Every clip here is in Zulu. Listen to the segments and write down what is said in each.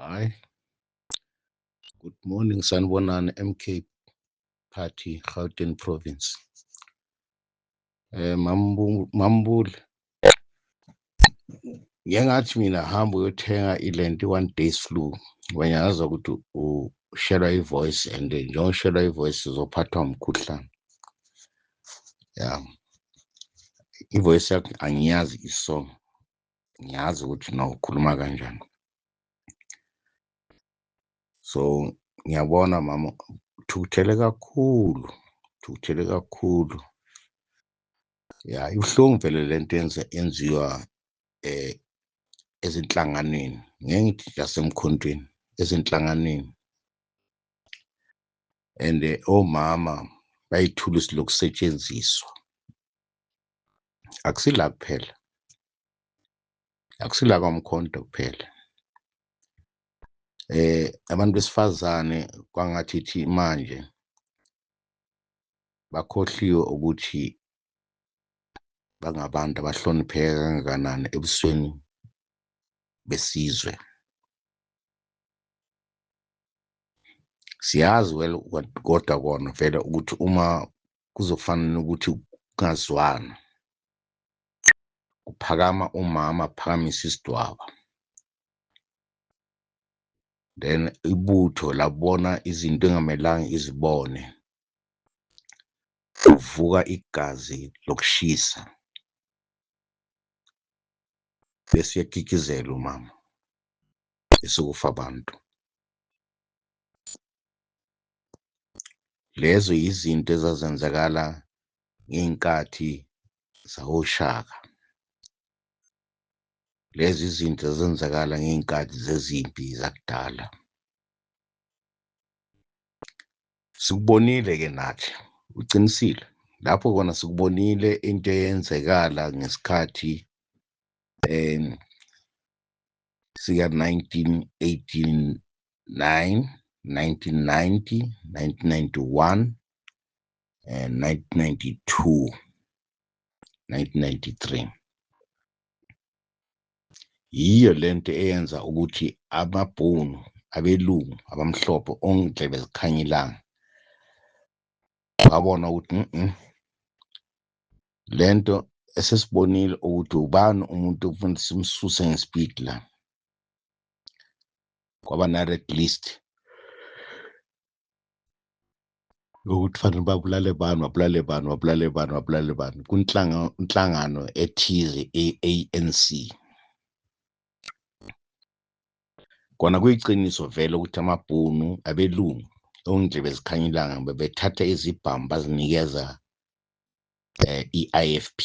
Hi, good morning, sanibonani MK Party, Gauteng Province. Mambule, ngengathi mina hamba uyothenga ilenti 1 days flu, wena ngazwa ukuthi ushelwa ivoice and njengoba ushelwa ivoice uzophathwa umkhuhlane. Ya, ivoice yakho angiyazi isong, ngiyazi ukuthi ukhuluma kanjani. So ngiyabona mama, thukuthele kakhulu. Ya, ibuhlungu vele lento yenziwa ezinhlanganweni, ngeke ngithi yasemkhontweni, ezinhlanganweni. And omama bayithulusi lokusetshenziswa, akusila kuphela, akusila kwamkhonto kuphela. Abantu besifazane kwangathi thi manje bakhohliwe ukuthi bangabantu abahlonipheka kangakanani ebusweni besizwe. Siyazi well kodwa kona vele ukuthi uma kuzofanele ukuthi kungazwana, kuphakama umama aphakamisa isidwaba, then ibutho labona izinto engamelanga izibone, kuvuka igazi lokushisa bese uyakikizela umama bese kufa abantu. Lezo izinto ezazenzakala ngey'nkathi zawoShaka, lezi izinto zenzakala ngey'nkathi zezimpi zakudala. Sikubonile-ke nathi, uqinisile lapho kona sikubonile into eyenzekala ngesikhathi sika-1989, 1990, 1991 and 1992, 1993. Yiyo lento eyenza ukuthi amabhunu abelungu abamhlophe ongidlebe zikhanya ilanga babona ukuthi lento esesibonile ukuthi ubani umuntu okufanele simsuse ngespeed la, kwaba na-red list ukuthi fanele babulale bani kunhlangano ethize e-ANC. Kona kuyiciniso vele ukuthi amabhunu abelungu ongidlebe zikhanya ilanga bebethatha izibhamu bazinikeza i-IFP,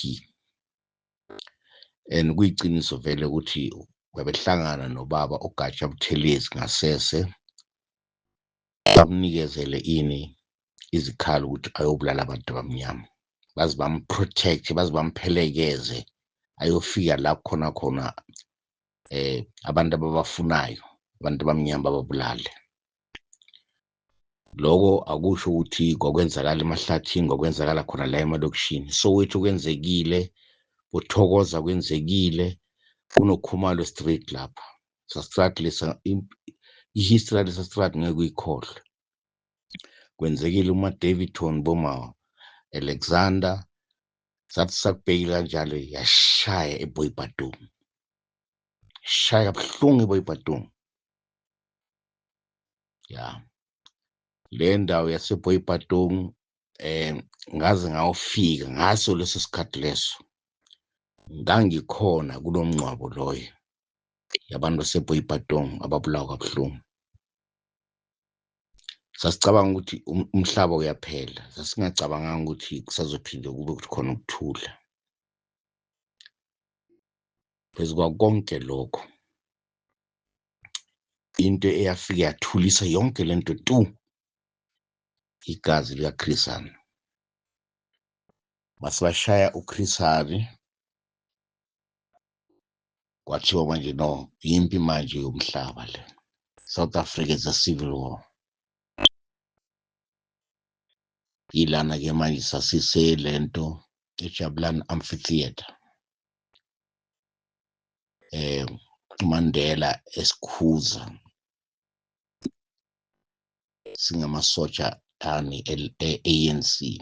and kuyiciniso vele ukuthi bebehlangana nobaba uGatsha Buthelezi ngasese bamnikezele izikhali ukuthi ayobulala abantu abamnyama, baze bamprotect, baze bamphelekeze ayofika la khona abantu ababafunayo, abantu abamnyama bababulale. Loko akusho ukuthi kwakwenzakala emahlathini, kwakwenzakala khona la emalokishini. Soweto kwenzekile, uThokoza kwenzekile, kunoKhumalo Street lapha. Sastrati lesa, i-history yalesa strati ngeke uyikhohlwe. Kwenzekile uma-Davidton boma Alexander, sathi sakubhekile kanjalo yashaya eBoipatong, shaya buhlungu eBoipatong. Ya, le ndawo yaseBoipatong ngaze ngawufika ngaso leso sikhathi leso, ngangikhona kulo mngcwabo loyo yabantu baseBoipatong ababulawa kabuhlungu. Sasicabanga ukuthi umhlaba uyaphela, sasingacabanganga ukuthi kusazophinde kube khona ukuthula. Phezu kwakonke lokho, into eyafika yathulisa yonke lento igazi likaChris Hani. Basibashaya uChris Hani, kwathiwa manje no, yimpi manje yomhlaba le. South Africa is a civil war. Ilana-ke manje sasiselento eJabulani Amphitheatre. uMandela esikhuza singamasotsha ANC.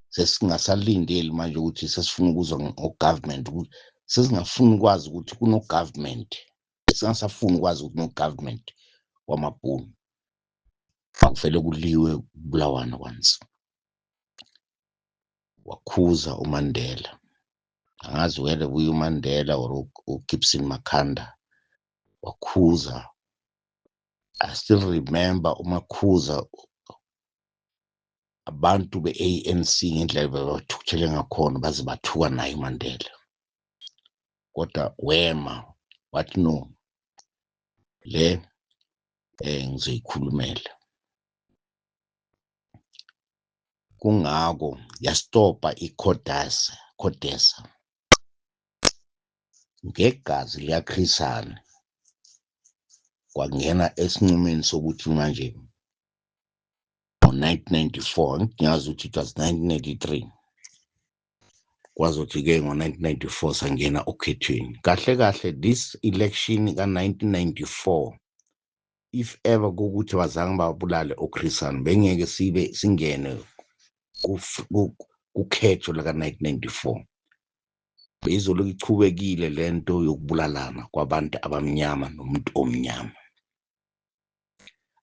Sesingasalindeli manje ukuthi sesifuna ukuzwa ngo-government, sesingafuni ukwazi ukuthi kuno-government, singasafuni ukwazi ukuthi no-government wamabhunu. Akuvele kuliwe Bulawana kwanza. Wakhuza uMandela, angazi whether kuye uMandela or uGibson Makhanda. Wakhuza, I still remember uMakhuza, abantu be-ANC ngendlela bebathukuthele ngakhona baze bathuka naye uMandela. Kodwa wema wathi no, le ngizoyikhulumela. Kungako yastopa iCODESA ngegazi likaChris Hani, kwangena esinqumeni sokuthi manje ngo-1994, ngiyazi ukuthi it was 1993, kwazothi-ke ngo-1994 sangena okhethweni. Kahle kahle this election ka-1994, if ever kukuthi bazange babulale uChris Hani, bengeke singene kukhetho laka-1994. Bezoloku ichubekile lento yokubulalana kwabantu abamnyama nomuntu omnyama.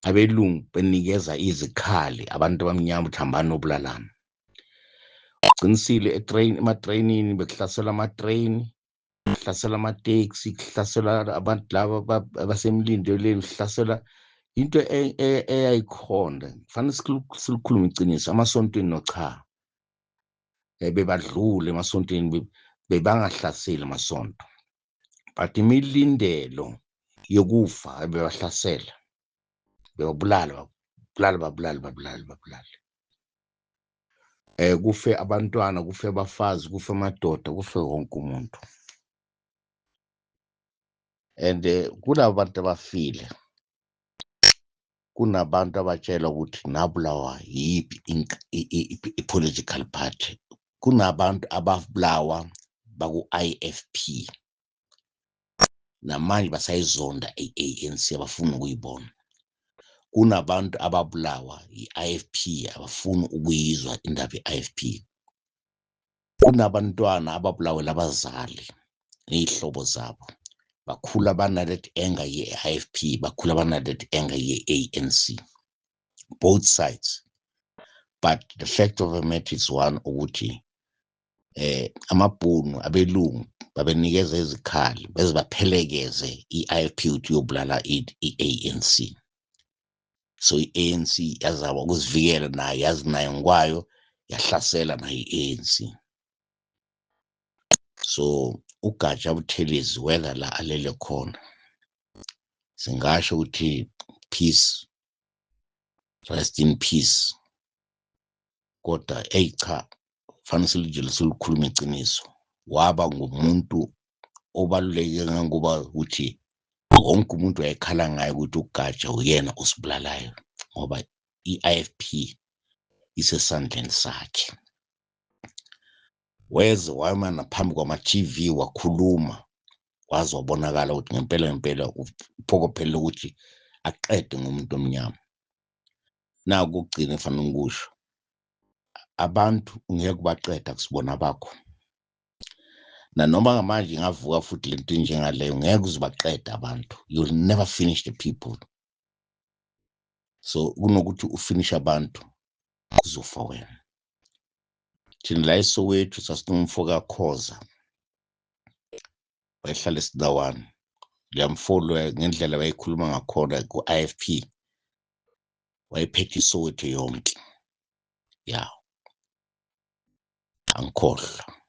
Abelungu benikeza izikhali abantu abamnyama ukuthi hambani nobulalana. Uqinisile ematreyinini bekuhlasela amatreyini, kuhlasela amateksi, kuhlasela abantu laba abasemlindelweni, kuhlasela into eyayikhona. Kufanele silikhulume iqiniso, amasontweni nocha bebadlule emasontweni, bebangahlaseli amasonto, but imilindelo yokufa bebahlasela, bebabulala. Kufe abantwana, kufe abafazi, kufe amadoda, kufe wonke umuntu. And kunabantu abafile, kunabantu abatshelwa ukuthi nabulawa yiphi i-political party. Kunabantu ababulawa baku-IFP, namanje basayizonda i-ANC, abafuna ukuyibona. Kunabantu ababulawa i-IFP, abafuna ukuyizwa indaba ye-IFP. Kunabantwana ababulawe labazali ney'hlobo zabo, bakhula banalet anger ye-IFP, bakhula banalet anger ye-ANC, both sides. But the fact of the matter is one, ukuthi amabhunu abelungu babenikeza izikhali beze baphelekeze i-IFP ukuthi yobulala i-ANC. So i-ANC yazama ukuzivikela nayo, yazi nayo ngokwayo yahlasela nayo i-ANC. So uGatsha Buthelezi whether la alele khona, singasho ukuthi peace, rest in peace. Kodwa cha, fanele silikhulume iqiniso, waba ngumuntu obaluleke ngoba ukuthi wonke umuntu wayekhala ngayo ukuthi uGatsha uyena osibulalayo, ngoba i-IFP isesandleni sakhe. Weze wama naphambi kwama-TV wakhuluma, waze wabonakala ukuthi ngempela uphokophelele ukuthi aqede ngomuntu omnyama. Naku ukugcina fanele ngikusho, abantu ungeke ubaqeda kusibona bakho. Nanoma ngamanje ngavuka futhi lento njengaleyo, ngeke uzibaqeda abantu. You'll never finish the people. So kunokuthi ufinish abantu, kuzofa wena. Thina la eSoweto sasinomfo kaKhoza, wayehlala eSidawana. Ngiyamfollow ngendlela wayekhuluma ngakhona ku-IFP, wayephethe iSoweto yonke. Ya, angikhohlwa.